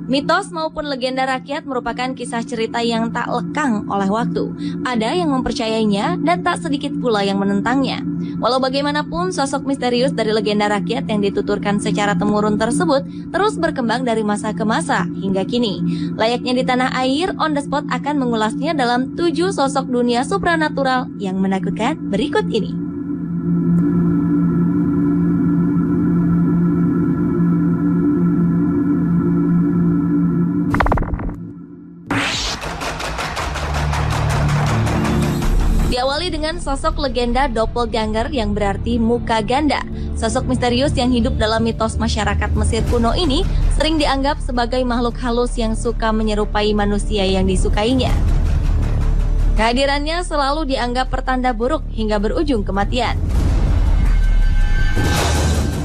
Mitos maupun legenda rakyat merupakan kisah cerita yang tak lekang oleh waktu. Ada yang mempercayainya dan tak sedikit pula yang menentangnya. Walau bagaimanapun, sosok misterius dari legenda rakyat yang dituturkan secara temurun tersebut terus berkembang dari masa ke masa hingga kini. Layaknya di tanah air, On The Spot akan mengulasnya dalam 7 sosok dunia supranatural yang menakutkan berikut ini. Diawali dengan sosok legenda doppelganger yang berarti muka ganda. Sosok misterius yang hidup dalam mitos masyarakat Mesir kuno ini sering dianggap sebagai makhluk halus yang suka menyerupai manusia yang disukainya. Kehadirannya selalu dianggap pertanda buruk hingga berujung kematian.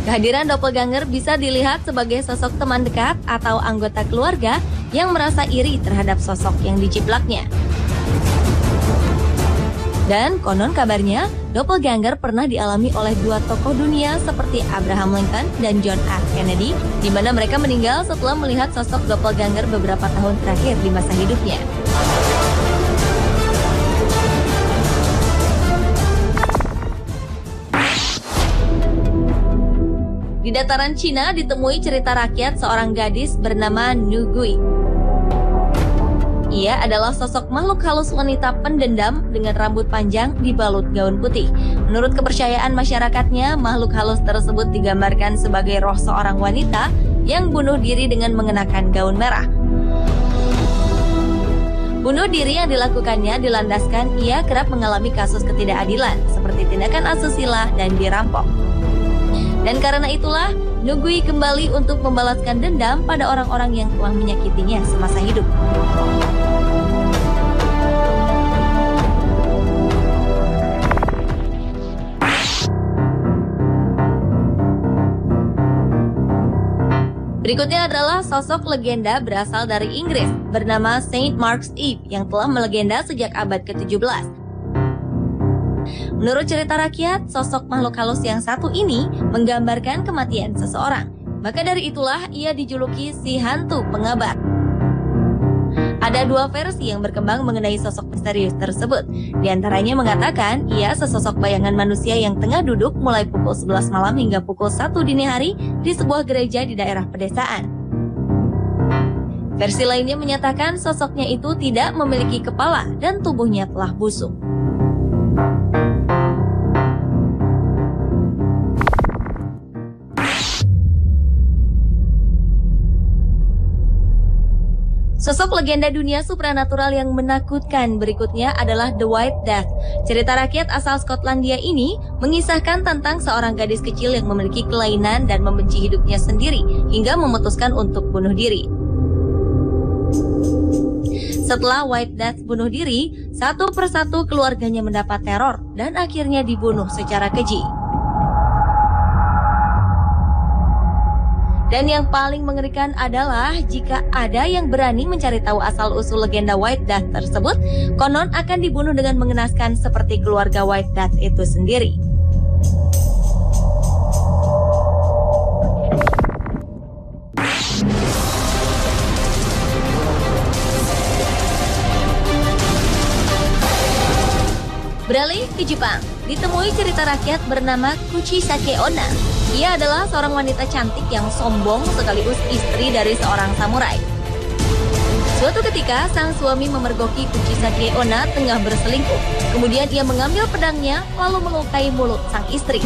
Kehadiran doppelganger bisa dilihat sebagai sosok teman dekat atau anggota keluarga yang merasa iri terhadap sosok yang dijiplaknya. Dan konon kabarnya, doppelganger pernah dialami oleh 2 tokoh dunia seperti Abraham Lincoln dan John F. Kennedy, di mana mereka meninggal setelah melihat sosok doppelganger beberapa tahun terakhir di masa hidupnya. Di dataran Cina ditemui cerita rakyat seorang gadis bernama Nu Gui. Ia adalah sosok makhluk halus wanita pendendam dengan rambut panjang dibalut gaun putih. Menurut kepercayaan masyarakatnya, makhluk halus tersebut digambarkan sebagai roh seorang wanita yang bunuh diri dengan mengenakan gaun merah. Bunuh diri yang dilakukannya dilandaskan ia kerap mengalami kasus ketidakadilan seperti tindakan asusila dan dirampok. Dan karena itulah, Nu Gui kembali untuk membalaskan dendam pada orang-orang yang telah menyakitinya semasa hidup. Berikutnya adalah sosok legenda berasal dari Inggris bernama Saint Mark's Eve yang telah melegenda sejak abad ke-17. Menurut cerita rakyat, sosok makhluk halus yang satu ini menggambarkan kematian seseorang. Maka dari itulah ia dijuluki si hantu pengabar. Ada 2 versi yang berkembang mengenai sosok misterius tersebut. Di antaranya mengatakan ia sesosok bayangan manusia yang tengah duduk mulai pukul 11 malam hingga pukul 1 dini hari di sebuah gereja di daerah pedesaan. Versi lainnya menyatakan sosoknya itu tidak memiliki kepala dan tubuhnya telah busuk. Sosok legenda dunia supranatural yang menakutkan berikutnya adalah The White Death. Cerita rakyat asal Skotlandia ini mengisahkan tentang seorang gadis kecil yang memiliki kelainan dan membenci hidupnya sendiri hingga memutuskan untuk bunuh diri. Setelah White Death bunuh diri, satu persatu keluarganya mendapat teror dan akhirnya dibunuh secara keji. Dan yang paling mengerikan adalah jika ada yang berani mencari tahu asal-usul legenda White Death tersebut, konon akan dibunuh dengan mengenaskan seperti keluarga White Death itu sendiri. Beralih ke Jepang, ditemui cerita rakyat bernama Kuchisake Onna. Ia adalah seorang wanita cantik yang sombong sekaligus istri dari seorang samurai. Suatu ketika, sang suami memergoki Kuchisake Onna tengah berselingkuh. Kemudian ia mengambil pedangnya lalu melukai mulut sang istri.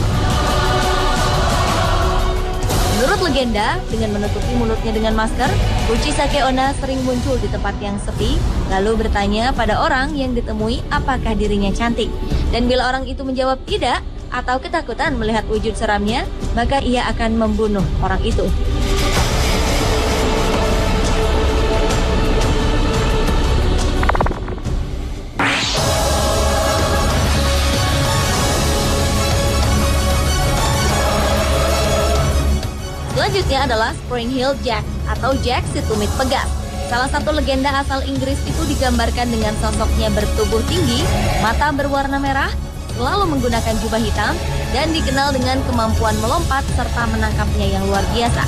Menurut legenda, dengan menutupi mulutnya dengan masker, Kuchisake Onna sering muncul di tempat yang sepi, lalu bertanya pada orang yang ditemui apakah dirinya cantik. Dan bila orang itu menjawab tidak, atau ketakutan melihat wujud seramnya, maka ia akan membunuh orang itu. Selanjutnya adalah Spring Heel Jack atau Jack si tumit pegas. Salah satu legenda asal Inggris itu digambarkan dengan sosoknya bertubuh tinggi, mata berwarna merah, selalu menggunakan jubah hitam dan dikenal dengan kemampuan melompat serta menangkapnya yang luar biasa.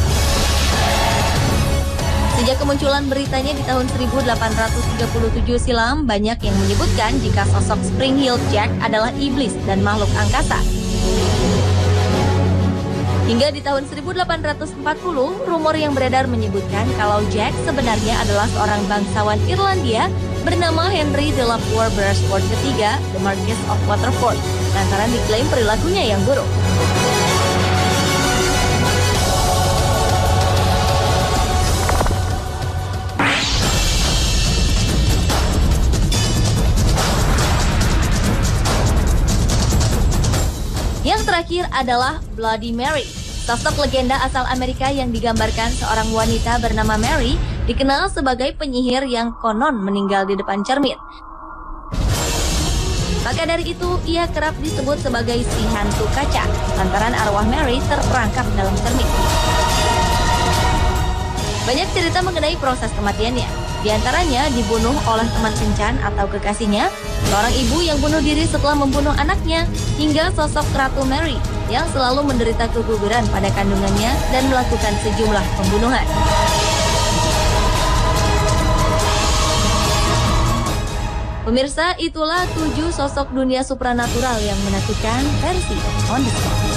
Sejak kemunculan beritanya di tahun 1837 silam, banyak yang menyebutkan jika sosok Spring-Heeled Jack adalah iblis dan makhluk angkasa. Hingga di tahun 1840, rumor yang beredar menyebutkan kalau Jack sebenarnya adalah seorang bangsawan Irlandia bernama Henry de la Poer Beresford III, The Marquess of Waterford, lantaran diklaim perilakunya yang buruk. Yang terakhir adalah Bloody Mary. Sosok legenda asal Amerika yang digambarkan seorang wanita bernama Mary dikenal sebagai penyihir yang konon meninggal di depan cermin. Maka dari itu, ia kerap disebut sebagai si hantu kaca, lantaran arwah Mary terperangkap dalam cermin. Banyak cerita mengenai proses kematiannya. Di antaranya dibunuh oleh teman kencan atau kekasihnya, seorang ibu yang bunuh diri setelah membunuh anaknya, hingga sosok Ratu Mary yang selalu menderita keguguran pada kandungannya dan melakukan sejumlah pembunuhan. Pemirsa, itulah 7 sosok dunia supranatural yang menakutkan versi On The Spot.